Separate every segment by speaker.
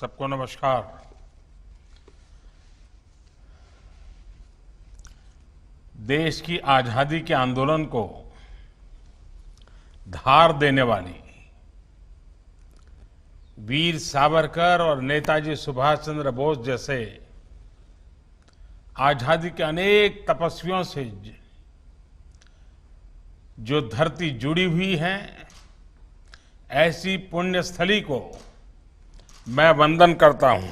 Speaker 1: सबको नमस्कार। देश की आजादी के आंदोलन को धार देने वाली वीर सावरकर और नेताजी सुभाष चंद्र बोस जैसे आजादी के अनेक तपस्वियों से जो धरती जुड़ी हुई है, ऐसी पुण्यस्थली को मैं वंदन करता हूं।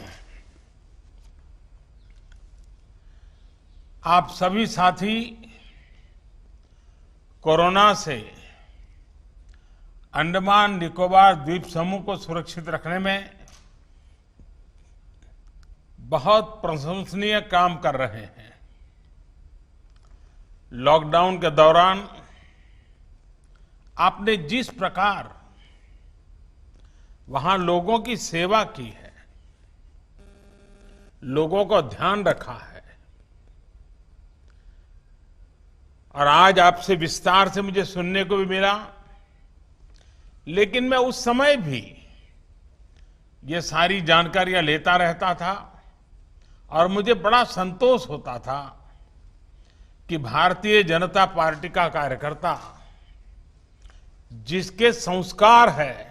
Speaker 1: आप सभी साथी कोरोना से अंडमान निकोबार द्वीप समूह को सुरक्षित रखने में बहुत प्रशंसनीय काम कर रहे हैं। लॉकडाउन के दौरान आपने जिस प्रकार वहां लोगों की सेवा की है, लोगों को ध्यान रखा है, और आज आपसे विस्तार से मुझे सुनने को भी मिला, लेकिन मैं उस समय भी ये सारी जानकारियां लेता रहता था और मुझे बड़ा संतोष होता था कि भारतीय जनता पार्टी का कार्यकर्ता जिसके संस्कार है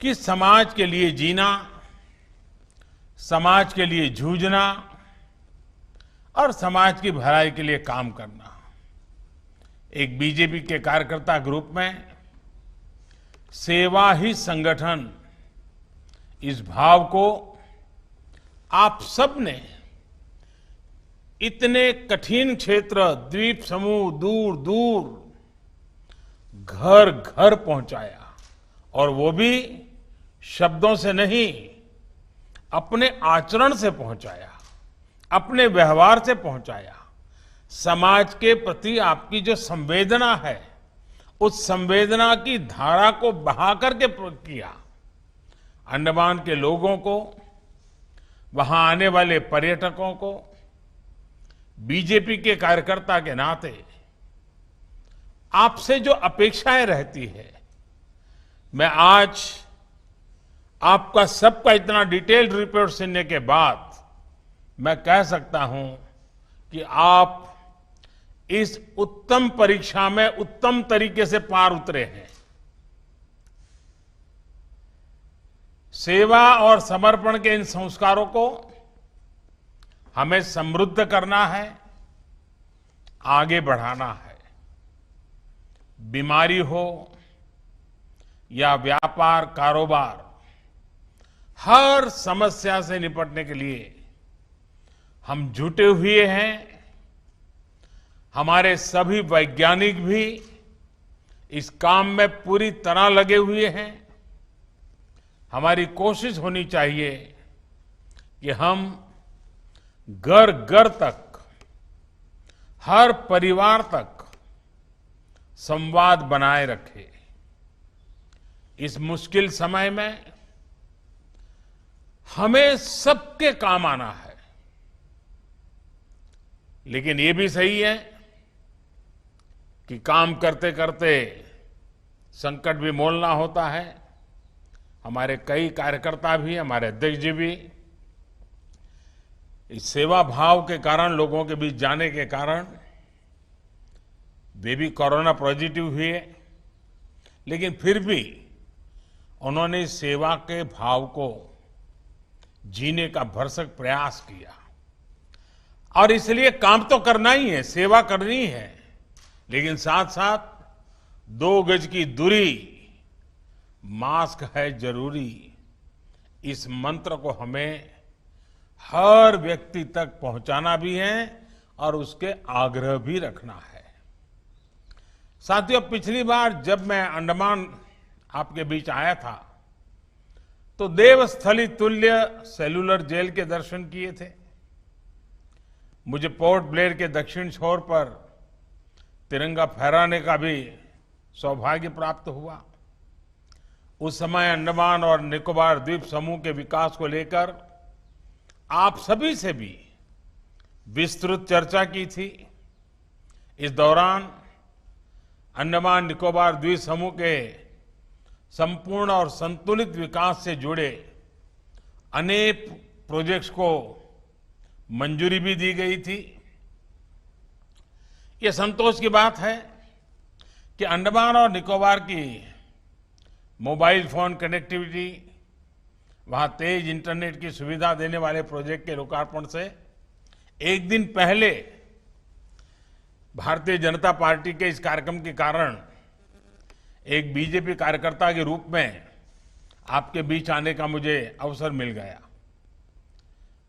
Speaker 1: कि समाज के लिए जीना, समाज के लिए जूझना और समाज की भलाई के लिए काम करना, एक बीजेपी के कार्यकर्ता ग्रुप में सेवा ही संगठन, इस भाव को आप सब ने इतने कठिन क्षेत्र, द्वीप समूह, दूर दूर घर घर पहुंचाया, और वो भी शब्दों से नहीं, अपने आचरण से पहुंचाया, अपने व्यवहार से पहुंचाया। समाज के प्रति आपकी जो संवेदना है, उस संवेदना की धारा को बहा करके किया। अंडमान के लोगों को, वहां आने वाले पर्यटकों को, बीजेपी के कार्यकर्ता के नाते आपसे जो अपेक्षाएं रहती है, मैं आज आपका सबका इतना डिटेल्ड रिपोर्ट सुनने के बाद मैं कह सकता हूं कि आप इस उत्तम परीक्षा में उत्तम तरीके से पार उतरे हैं। सेवा और समर्पण के इन संस्कारों को हमें समृद्ध करना है, आगे बढ़ाना है। बीमारी हो या व्यापार कारोबार, हर समस्या से निपटने के लिए हम जुटे हुए हैं। हमारे सभी वैज्ञानिक भी इस काम में पूरी तरह लगे हुए हैं। हमारी कोशिश होनी चाहिए कि हम घर घर तक, हर परिवार तक संवाद बनाए रखें। इस मुश्किल समय में हमें सबके काम आना है, लेकिन ये भी सही है कि काम करते करते संकट भी मोलना होता है। हमारे कई कार्यकर्ता भी, हमारे अध्यक्ष जी भी इस सेवा भाव के कारण, लोगों के बीच जाने के कारण वे भी कोरोना पॉजिटिव हुए, लेकिन फिर भी उन्होंने इस सेवा के भाव को जीने का भरसक प्रयास किया। और इसलिए काम तो करना ही है, सेवा करनी है, लेकिन साथ साथ 2 गज की दूरी, मास्क है जरूरी, इस मंत्र को हमें हर व्यक्ति तक पहुंचाना भी है और उसके आग्रह भी रखना है। साथियों, पिछली बार जब मैं अंडमान आपके बीच आया था तो देवस्थली तुल्य सेलुलर जेल के दर्शन किए थे। मुझे पोर्ट ब्लेयर के दक्षिण छोर पर तिरंगा फहराने का भी सौभाग्य प्राप्त हुआ। उस समय अंडमान और निकोबार द्वीप समूह के विकास को लेकर आप सभी से भी विस्तृत चर्चा की थी। इस दौरान अंडमान निकोबार द्वीप समूह के संपूर्ण और संतुलित विकास से जुड़े अनेक प्रोजेक्ट्स को मंजूरी भी दी गई थी। ये संतोष की बात है कि अंडमान और निकोबार की मोबाइल फोन कनेक्टिविटी, वहां तेज इंटरनेट की सुविधा देने वाले प्रोजेक्ट के लोकार्पण से एक दिन पहले भारतीय जनता पार्टी के इस कार्यक्रम के कारण एक बीजेपी कार्यकर्ता के रूप में आपके बीच आने का मुझे अवसर मिल गया।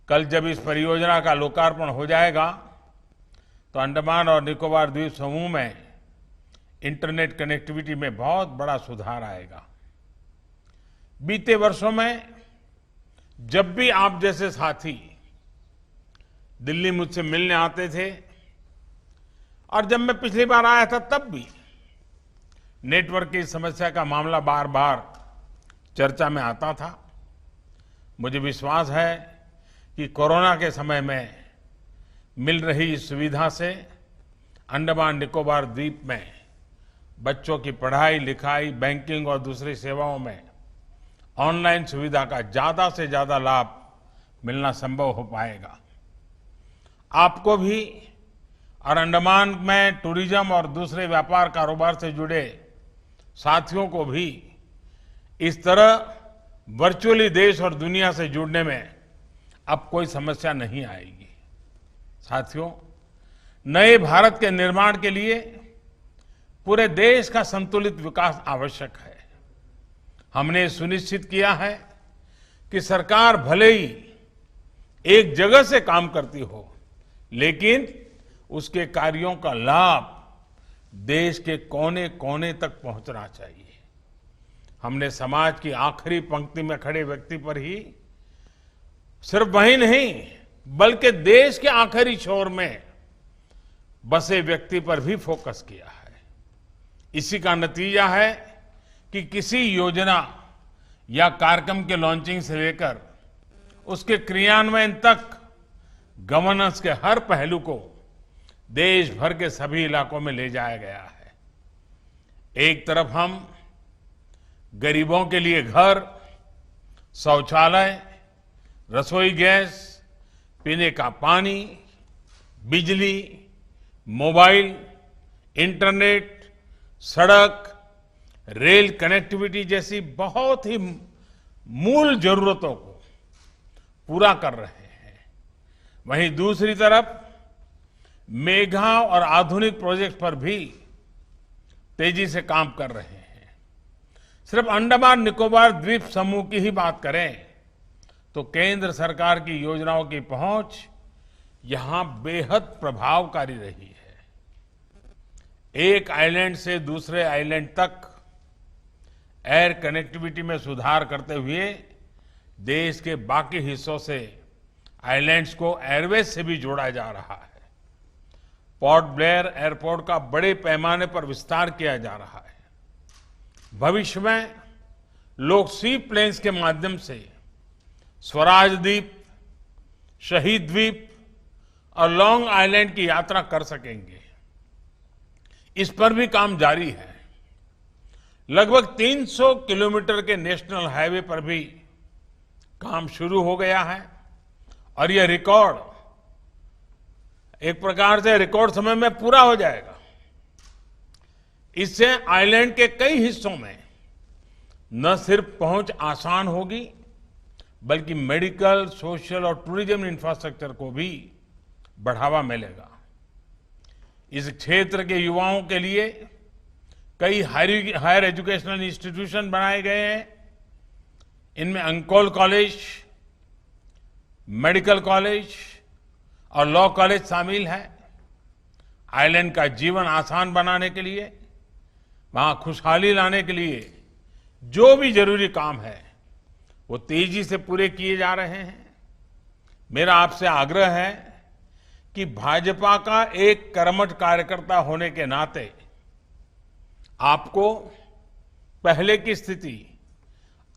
Speaker 1: कल जब इस परियोजना का लोकार्पण हो जाएगा तो अंडमान और निकोबार द्वीप समूह में इंटरनेट कनेक्टिविटी में बहुत बड़ा सुधार आएगा। बीते वर्षों में जब भी आप जैसे साथी दिल्ली मुझसे मिलने आते थे और जब मैं पिछली बार आया था तब भी नेटवर्क की समस्या का मामला बार बार चर्चा में आता था। मुझे विश्वास है कि कोरोना के समय में मिल रही इस सुविधा से अंडमान निकोबार द्वीप में बच्चों की पढ़ाई लिखाई, बैंकिंग और दूसरी सेवाओं में ऑनलाइन सुविधा का ज्यादा से ज्यादा लाभ मिलना संभव हो पाएगा। आपको भी और अंडमान में टूरिज्म और दूसरे व्यापार कारोबार से जुड़े साथियों को भी इस तरह वर्चुअली देश और दुनिया से जुड़ने में अब कोई समस्या नहीं आएगी। साथियों, नए भारत के निर्माण के लिए पूरे देश का संतुलित विकास आवश्यक है। हमने सुनिश्चित किया है कि सरकार भले ही एक जगह से काम करती हो, लेकिन उसके कार्यों का लाभ देश के कोने कोने तक पहुंचना चाहिए। हमने समाज की आखिरी पंक्ति में खड़े व्यक्ति पर ही सिर्फ वही नहीं बल्कि देश के आखिरी छोर में बसे व्यक्ति पर भी फोकस किया है। इसी का नतीजा है कि किसी योजना या कार्यक्रम के लॉन्चिंग से लेकर उसके क्रियान्वयन तक गवर्नेंस के हर पहलू को देश भर के सभी इलाकों में ले जाया गया है। एक तरफ हम गरीबों के लिए घर, शौचालय, रसोई गैस, पीने का पानी, बिजली, मोबाइल, इंटरनेट, सड़क, रेल कनेक्टिविटी जैसी बहुत ही मूल जरूरतों को पूरा कर रहे हैं। वहीं दूसरी तरफ मेगा और आधुनिक प्रोजेक्ट पर भी तेजी से काम कर रहे हैं। सिर्फ अंडमान निकोबार द्वीप समूह की ही बात करें तो केंद्र सरकार की योजनाओं की पहुंच यहां बेहद प्रभावकारी रही है। एक आइलैंड से दूसरे आइलैंड तक एयर कनेक्टिविटी में सुधार करते हुए देश के बाकी हिस्सों से आइलैंड्स को एयरवेज से भी जोड़ा जा रहा है। पोर्ट ब्लेयर एयरपोर्ट का बड़े पैमाने पर विस्तार किया जा रहा है। भविष्य में लोग सी प्लेन्स के माध्यम से स्वराज द्वीप, शहीद द्वीप और लॉन्ग आइलैंड की यात्रा कर सकेंगे। इस पर भी काम जारी है। लगभग 300 किलोमीटर के नेशनल हाईवे पर भी काम शुरू हो गया है और यह रिकॉर्ड एक प्रकार से रिकॉर्ड समय में पूरा हो जाएगा। इससे आइलैंड के कई हिस्सों में न सिर्फ पहुंच आसान होगी बल्कि मेडिकल, सोशल और टूरिज्म इंफ्रास्ट्रक्चर को भी बढ़ावा मिलेगा। इस क्षेत्र के युवाओं के लिए कई हायर एजुकेशनल इंस्टीट्यूशन बनाए गए हैं। इनमें अंकोल कॉलेज, मेडिकल कॉलेज और लॉ कॉलेज शामिल है। आइलैंड का जीवन आसान बनाने के लिए, वहां खुशहाली लाने के लिए जो भी जरूरी काम है वो तेजी से पूरे किए जा रहे हैं। मेरा आपसे आग्रह है कि भाजपा का एक कर्मठ कार्यकर्ता होने के नाते आपको पहले की स्थिति,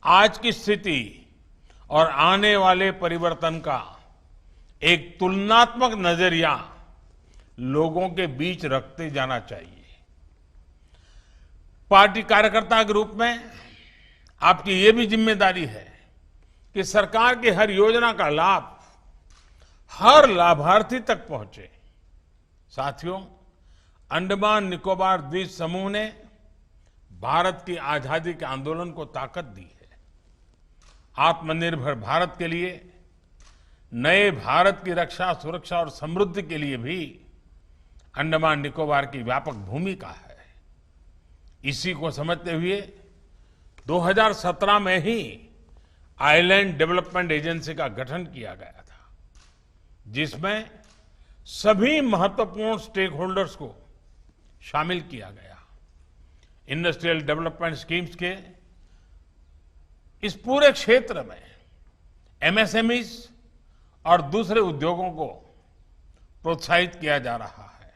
Speaker 1: आज की स्थिति और आने वाले परिवर्तन का एक तुलनात्मक नजरिया लोगों के बीच रखते जाना चाहिए। पार्टी कार्यकर्ता के रूप में आपकी ये भी जिम्मेदारी है कि सरकार की हर योजना का लाभ हर लाभार्थी तक पहुंचे। साथियों, अंडमान निकोबार द्वीप समूह ने भारत की आजादी के आंदोलन को ताकत दी है। आत्मनिर्भर भारत के लिए, नए भारत की रक्षा, सुरक्षा और समृद्धि के लिए भी अंडमान निकोबार की व्यापक भूमिका है। इसी को समझते हुए 2017 में ही आइलैंड डेवलपमेंट एजेंसी का गठन किया गया था, जिसमें सभी महत्वपूर्ण स्टेक होल्डर्स को शामिल किया गया। इंडस्ट्रियल डेवलपमेंट स्कीम्स के इस पूरे क्षेत्र में एमएसएमईज और दूसरे उद्योगों को प्रोत्साहित किया जा रहा है।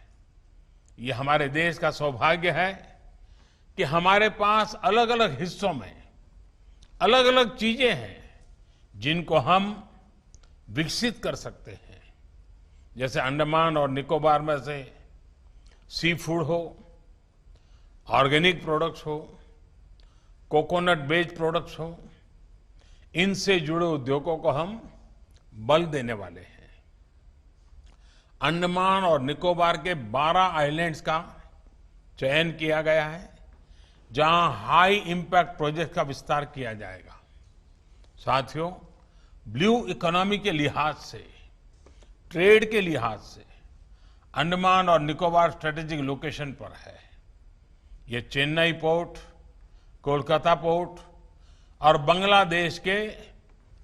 Speaker 1: ये हमारे देश का सौभाग्य है कि हमारे पास अलग अलग हिस्सों में अलग अलग चीजें हैं जिनको हम विकसित कर सकते हैं। जैसे अंडमान और निकोबार में से सी फूड हो, ऑर्गेनिक प्रोडक्ट्स हो, कोकोनट बेस्ड प्रोडक्ट्स हो, इनसे जुड़े उद्योगों को हम बल देने वाले हैं। अंडमान और निकोबार के 12 आइलैंड्स का चयन किया गया है, जहां हाई इंपैक्ट प्रोजेक्ट का विस्तार किया जाएगा। साथियों, ब्लू इकोनॉमी के लिहाज से, ट्रेड के लिहाज से अंडमान और निकोबार स्ट्रेटेजिक लोकेशन पर है। ये चेन्नई पोर्ट, कोलकाता पोर्ट और बांग्लादेश के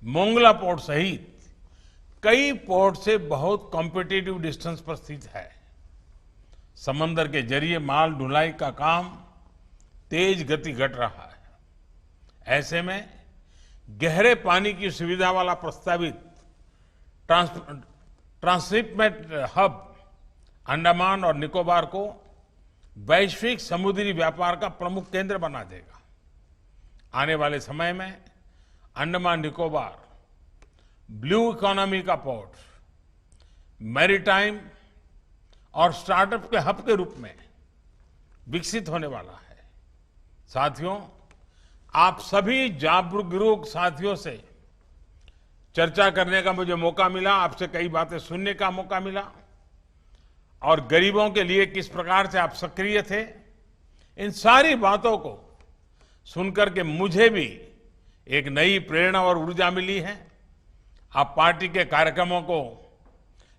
Speaker 1: मोंगला पोर्ट सहित कई पोर्ट से बहुत कॉम्पिटिटिव डिस्टेंस पर स्थित है। समंदर के जरिए माल ढुलाई का काम तेज गति घट रहा है। ऐसे में गहरे पानी की सुविधा वाला प्रस्तावित ट्रांसशिपमेंट हब अंडमान और निकोबार को वैश्विक समुद्री व्यापार का प्रमुख केंद्र बना देगा। आने वाले समय में अंडमान निकोबार ब्लू इकोनॉमी का पोर्ट, मैरीटाइम और स्टार्टअप के हब के रूप में विकसित होने वाला है। साथियों, आप सभी जागरूक साथियों से चर्चा करने का मुझे मौका मिला, आपसे कई बातें सुनने का मौका मिला और गरीबों के लिए किस प्रकार से आप सक्रिय थे, इन सारी बातों को सुनकर के मुझे भी एक नई प्रेरणा और ऊर्जा मिली है। आप पार्टी के कार्यक्रमों को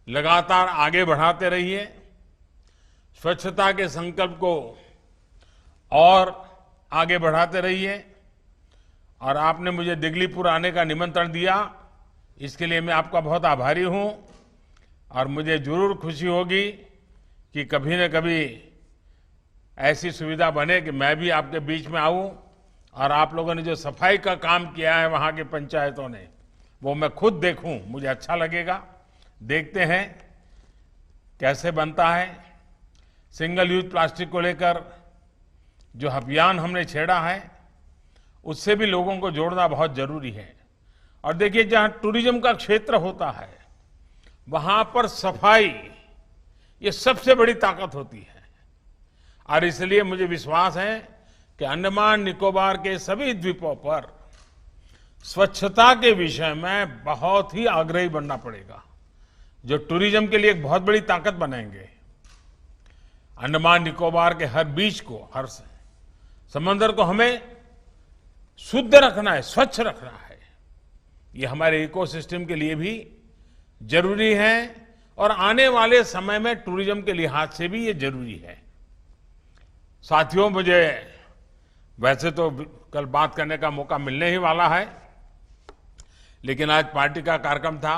Speaker 1: लगातार आगे बढ़ाते रहिए, स्वच्छता के संकल्प को और आगे बढ़ाते रहिए। और आपने मुझे दिगलीपुर आने का निमंत्रण दिया, इसके लिए मैं आपका बहुत आभारी हूं। और मुझे जरूर खुशी होगी कि कभी न कभी ऐसी सुविधा बने कि मैं भी आपके बीच में आऊं और आप लोगों ने जो सफाई का काम किया है वहां की पंचायतों ने, वो मैं खुद देखूं, मुझे अच्छा लगेगा। देखते हैं कैसे बनता है। सिंगल यूज प्लास्टिक को लेकर जो अभियान हमने छेड़ा है, उससे भी लोगों को जोड़ना बहुत जरूरी है। और देखिए, जहां टूरिज्म का क्षेत्र होता है वहां पर सफाई ये सबसे बड़ी ताकत होती है। और इसलिए मुझे विश्वास है कि अंडमान निकोबार के सभी द्वीपों पर स्वच्छता के विषय में बहुत ही आग्रही बनना पड़ेगा, जो टूरिज्म के लिए एक बहुत बड़ी ताकत बनेंगे। अंडमान निकोबार के हर बीच को, हर समंदर को हमें शुद्ध रखना है, स्वच्छ रखना है। ये हमारे इकोसिस्टम के लिए भी जरूरी है और आने वाले समय में टूरिज्म के लिहाज से भी ये जरूरी है। साथियों, मुझे वैसे तो कल बात करने का मौका मिलने ही वाला है, लेकिन आज पार्टी का कार्यक्रम था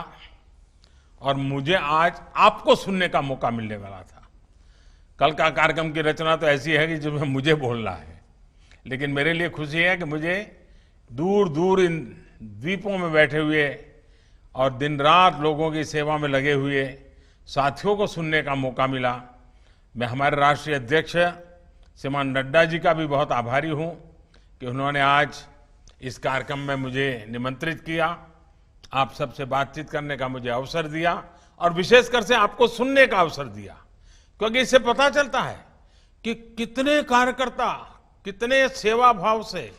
Speaker 1: और मुझे आज आपको सुनने का मौका मिलने वाला था। कल का कार्यक्रम की रचना तो ऐसी है कि जिसमें मुझे बोलना है, लेकिन मेरे लिए खुशी है कि मुझे दूर दूर इन द्वीपों में बैठे हुए और दिन रात लोगों की सेवा में लगे हुए साथियों को सुनने का मौका मिला। मैं हमारे राष्ट्रीय अध्यक्ष श्रीमान नड्डा जी का भी बहुत आभारी हूं कि उन्होंने आज इस कार्यक्रम में मुझे निमंत्रित किया, आप सबसे बातचीत करने का मुझे अवसर दिया और विशेषकर से आपको सुनने का अवसर दिया, क्योंकि इससे पता चलता है कि कितने कार्यकर्ता कितने सेवा भाव से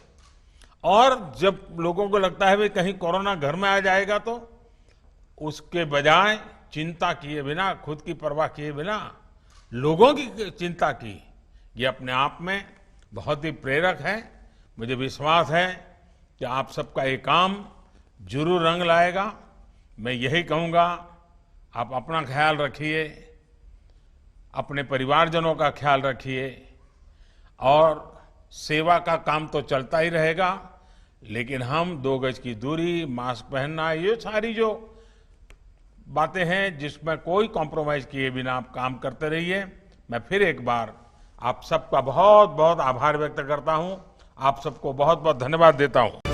Speaker 1: और जब लोगों को लगता है भाई कहीं कोरोना घर में आ जाएगा तो उसके बजाय चिंता किए बिना, खुद की परवाह किए बिना लोगों की चिंता की, ये अपने आप में बहुत ही प्रेरक है। मुझे विश्वास है कि आप सबका ये काम जरूर रंग लाएगा। मैं यही कहूँगा, आप अपना ख्याल रखिए, अपने परिवारजनों का ख्याल रखिए और सेवा का काम तो चलता ही रहेगा, लेकिन हम 2 गज की दूरी, मास्क पहनना, ये सारी जो बातें हैं जिसमें कोई कॉम्प्रोमाइज किए बिना आप काम करते रहिए। मैं फिर एक बार आप सबका बहुत बहुत आभार व्यक्त करता हूं, आप सबको बहुत बहुत धन्यवाद देता हूं।